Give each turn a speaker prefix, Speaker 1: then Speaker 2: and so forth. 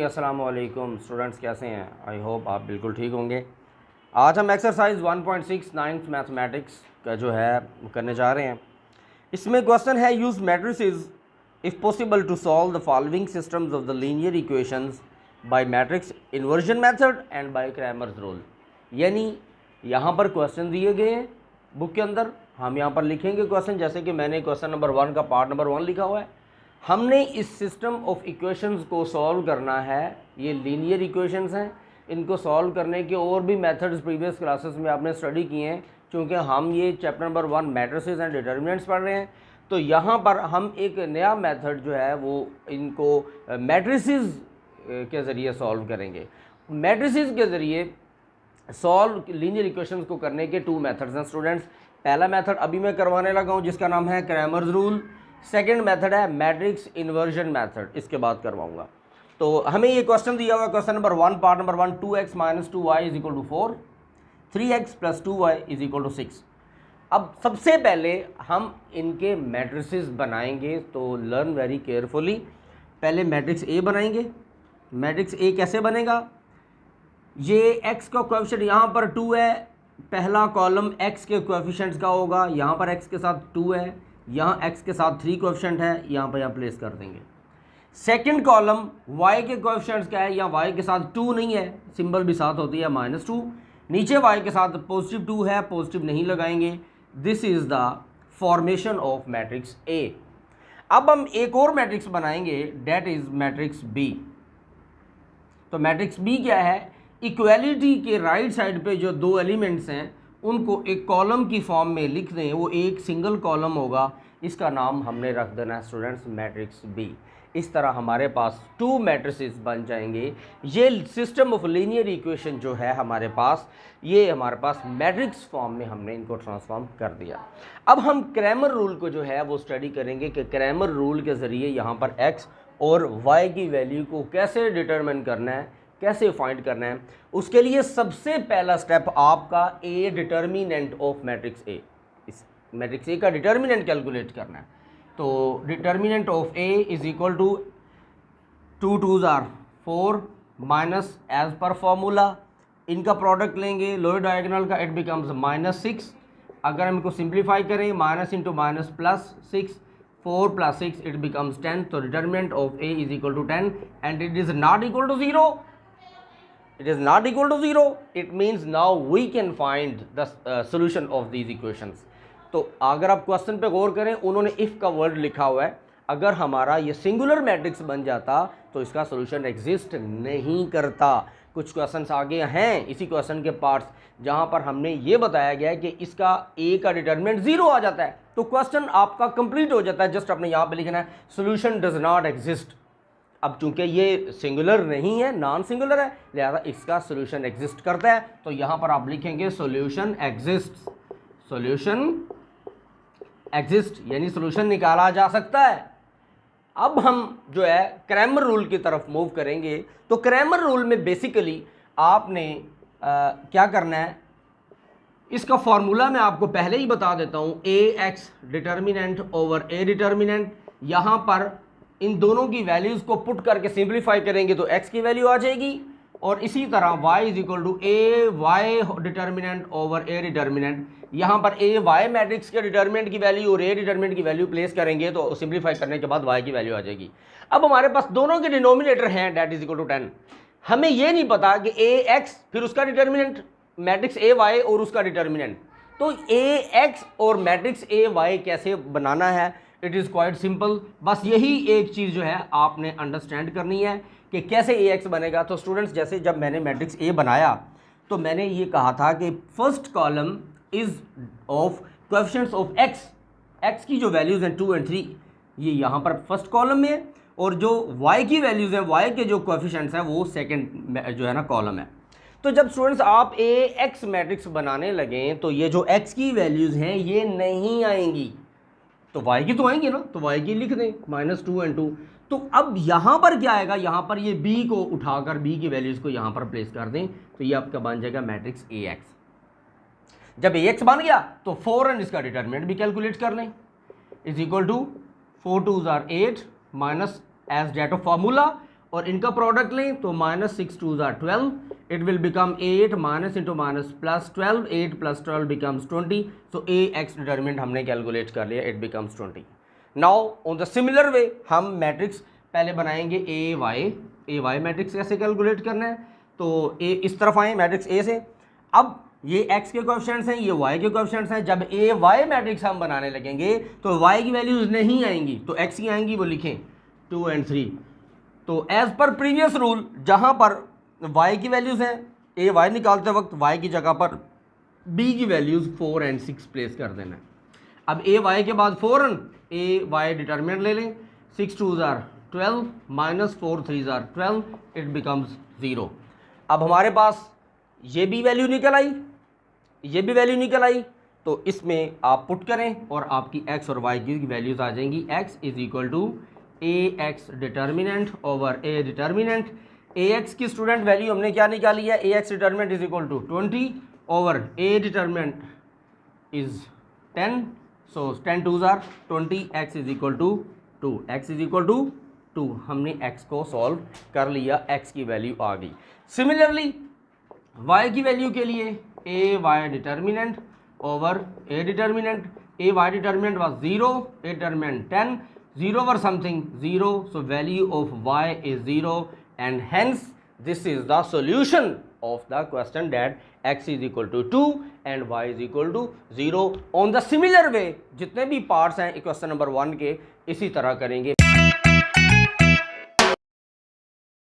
Speaker 1: अस्सलाम वालेकुम स्टूडेंट्स, कैसे हैं? आई होप आप बिल्कुल ठीक होंगे। आज हम एक्सरसाइज 1.6 नाइन्थ मैथमेटिक्स का जो है करने जा रहे हैं। इसमें क्वेश्चन है, use matrices if possible to solve the following systems of the linear equations by matrix inversion method and by Cramer's rule. यानी यहाँ पर क्वेश्चन दिए गए हैं बुक के अंदर, हम यहाँ पर लिखेंगे क्वेश्चन, जैसे कि मैंने क्वेश्चन नंबर 1 का पार्ट नंबर 1 लिखा हुआ है। हमने इस सिस्टम ऑफ इक्वेशंस को सॉल्व करना है। ये लीनियर इक्वेशंस हैं, इनको सॉल्व करने के और भी मेथड्स प्रीवियस क्लासेस में आपने स्टडी किए हैं। क्योंकि हम ये chapter number 1 matrices and determinants पढ़ रहे हैं, तो यहाँ पर हम एक नया मेथड जो है वो इनको मैट्रिसेस के ज़रिए सॉल्व करेंगे। मैट्रिसेस के ज़रिए सॉल्व लीनियर इक्वेशंस को करने के 2 मेथड्स हैं स्टूडेंट्स। पहला मेथड अभी मैं करवाने लगा हूँ, जिसका नाम है क्रैमर्स रूल। सेकेंड मेथड है मैट्रिक्स इन्वर्जन मेथड, इसके बाद करवाऊंगा। तो हमें ये क्वेश्चन दिया हुआ, question number 1 part number 1, 2x minus 2y is equal to 4, 3x plus 2y is equal to 6। अब सबसे पहले हम इनके मैट्रिसेस बनाएंगे, तो लर्न वेरी केयरफुली। पहले मैट्रिक्स ए बनाएंगे। मैट्रिक्स ए कैसे बनेगा? ये x का कोएफिशिएंट यहाँ पर 2 है, पहला कॉलम x के कोएफिशिएंट्स का होगा। यहाँ पर x के साथ 2 है, यहाँ x के साथ 3 कोएफिशिएंट है, यहाँ पर प्लेस कर देंगे। सेकंड कॉलम y के कोएफिशिएंट्स क्या है? यहाँ y के साथ 2 नहीं है, सिंबल भी साथ होती है -2। नीचे y के साथ पॉजिटिव 2 है, पॉजिटिव नहीं लगाएंगे। This is the formation of matrix A। अब हम एक और मैट्रिक्स बनाएंगे, डेट इज मैट्रिक्स B। तो मैट्रिक्स B क्या है? इक्वेलिटी के राइट साइड पे जो 2 एलिमेंट्स हैं उनको एक कॉलम की फॉर्म में लिख दें, वो एक सिंगल कॉलम होगा। इसका नाम हमने रख देना है स्टूडेंट्स मैट्रिक्स B। इस तरह हमारे पास 2 मैट्रिसेस बन जाएंगे। ये सिस्टम ऑफ लीनियर इक्वेशन जो है हमारे पास, ये हमारे पास मैट्रिक्स फॉर्म में हमने इनको ट्रांसफॉर्म कर दिया। अब हम क्रैमर रूल को जो है वो स्टडी करेंगे कि क्रैमर रूल के ज़रिए यहाँ पर x और y की वैल्यू को कैसे डिटरमिन करना है, कैसे फाइंड करना है। उसके लिए सबसे पहला स्टेप आपका A determinant of matrix A, इस मैट्रिक्स ए का डिटर्मिनेंट कैलकुलेट करना है। तो determinant of A is equal to 2 2s are 4 minus as per formula, इनका प्रोडक्ट लेंगे लोअर डायगोनल का, इट बिकम्स -6। अगर हम इनको सिंप्लीफाई करें, minus into minus plus 6, 4 plus 6 it becomes 10। तो determinant of A is equal to 10 and it is not equal to 0। It is not equal to 0. It means now we can find the solution of these equations. तो अगर आप question पे गौर करें, उन्होंने if का word लिखा हुआ है। अगर हमारा ये सिंगुलर मैट्रिक्स बन जाता तो इसका सोल्यूशन एग्जिस्ट नहीं करता। कुछ क्वेश्चंस आगे हैं इसी क्वेश्चन के पार्ट्स, जहाँ पर हमने ये बताया गया है कि इसका ए का डिटर्मिनेंट 0 आ जाता है, तो क्वेश्चन आपका कंप्लीट हो जाता है। जस्ट आपने यहाँ पे लिखना है सोल्यूशन डज नॉट एग्जिस्ट। अब चूंकि ये सिंगुलर नहीं है, नॉन सिंगुलर है, लिहाजा इसका सोल्यूशन एग्जिस्ट करता है। तो यहाँ पर आप लिखेंगे सोल्यूशन एग्जिस्ट, सोल्यूशन एग्जिस्ट, यानी सोल्यूशन निकाला जा सकता है। अब हम जो है क्रैमर रूल की तरफ मूव करेंगे। तो क्रैमर रूल में बेसिकली आपने क्या करना है, इसका फॉर्मूला मैं आपको पहले ही बता देता हूँ। ax determinant over a determinant, यहाँ पर इन दोनों की वैल्यूज़ को पुट करके सिंप्लीफाई करेंगे तो x की वैल्यू आ जाएगी। और इसी तरह y is equal to A Y determinant over a determinant, यहाँ पर a y मैट्रिक्स के डिटर्मिनेंट की वैल्यू और a डिटर्मिनेंट की वैल्यू प्लेस करेंगे तो सिंप्लीफाई करने के बाद y की वैल्यू आ जाएगी। अब हमारे पास दोनों के डिनोमिनेटर हैं, डेट इज इक्वल टू 10। हमें ये नहीं पता कि ax फिर उसका डिटर्मिनेंट मैट्रिक्स a y और उसका डिटर्मिनेंट, तो ax और मैट्रिक्स a y कैसे बनाना है? It is quite simple. बस यही एक चीज़ जो है आपने अंडरस्टैंड करनी है कि कैसे ax बनेगा। तो स्टूडेंट्स, जैसे जब मैंने मैट्रिक्स a बनाया तो मैंने ये कहा था कि first column is of coefficients of x की जो वैल्यूज़ हैं 2 और 3, ये यहाँ पर फर्स्ट कॉलम में है, और जो y की वैल्यूज़ हैं, y के जो कोएफिशिएंट्स हैं वो सेकेंड जो है ना कॉलम है। तो जब स्टूडेंट्स आप ax मैट्रिक्स बनाने लगें तो ये जो x की वैल्यूज़ हैं ये नहीं आएंगी, तो y की तो आएंगी ना, तो y की लिख दें -2 और 2। तो अब यहाँ पर क्या आएगा, यहाँ पर ये b को उठाकर b की वैल्यूज़ को यहाँ पर प्लेस कर दें, तो ये आपका बन जाएगा मैट्रिक्स ax। जब ax बन गया तो 4 एंड इसका डिटर्मिनेंट भी कैलकुलेट कर लें, is equal to 4 2s are 8 minus as det of formula, और इनका प्रोडक्ट लें तो minus 6 2 are 12, it will become 8 minus into minus plus 12, 8 plus 12 becomes 20. So A x determinant हमने कैलकुलेट कर लिया, it becomes 20. Now on the similar way हम matrix पहले बनाएंगे ए वाई मैट्रिक्स कैसे कैलकुलेट करना है. तो ए इस तरफ आए मैट्रिक्स ए से, अब ये x के कोएफिशिएंट्स हैं, ये y के कोएफिशिएंट्स हैं. जब ए वाई मैट्रिक्स हम बनाने लगेंगे तो y की वैल्यूज़ नहीं आएंगी तो x की आएंगी, वो लिखें 2 और 3. तो एज पर प्रीवियस रूल जहाँ पर y की वैल्यूज़ हैं, ए वाई निकालते वक्त y की जगह पर b की वैल्यूज़ 4 और 6 प्लेस कर देना है. अब ए वाई के बाद 4 ए वाई डिटर्मिनेंट ले लें, 6 2 are 12 minus 4 3 tsar 12, it becomes 0. अब हमारे पास ये भी वैल्यू निकल आई, ये भी वैल्यू निकल आई, तो इसमें आप पुट करें और आपकी x और y की वैल्यूज़ आ जाएंगी. x is equal to A x determinant over A determinant. A x की स्टूडेंट वैल्यू हमने क्या निकाली है, A x determinant is equal to 20 over A determinant is 10. So 10 2 ज़ार 20, x is equal to 2, x is equal to 2. हमने x को solve कर लिया, x की वैल्यू आ गई. सिमिलरली y की वैल्यू के लिए A Y determinant over A determinant. A Y determinant was 0, A determinant 10, 0 over something 0, so value of y is 0 and hence this is the solution of the question that x is equal to 2 and y is equal to 0. on the similar way जितने भी parts हैं question number 1 के इसी तरह करेंगे.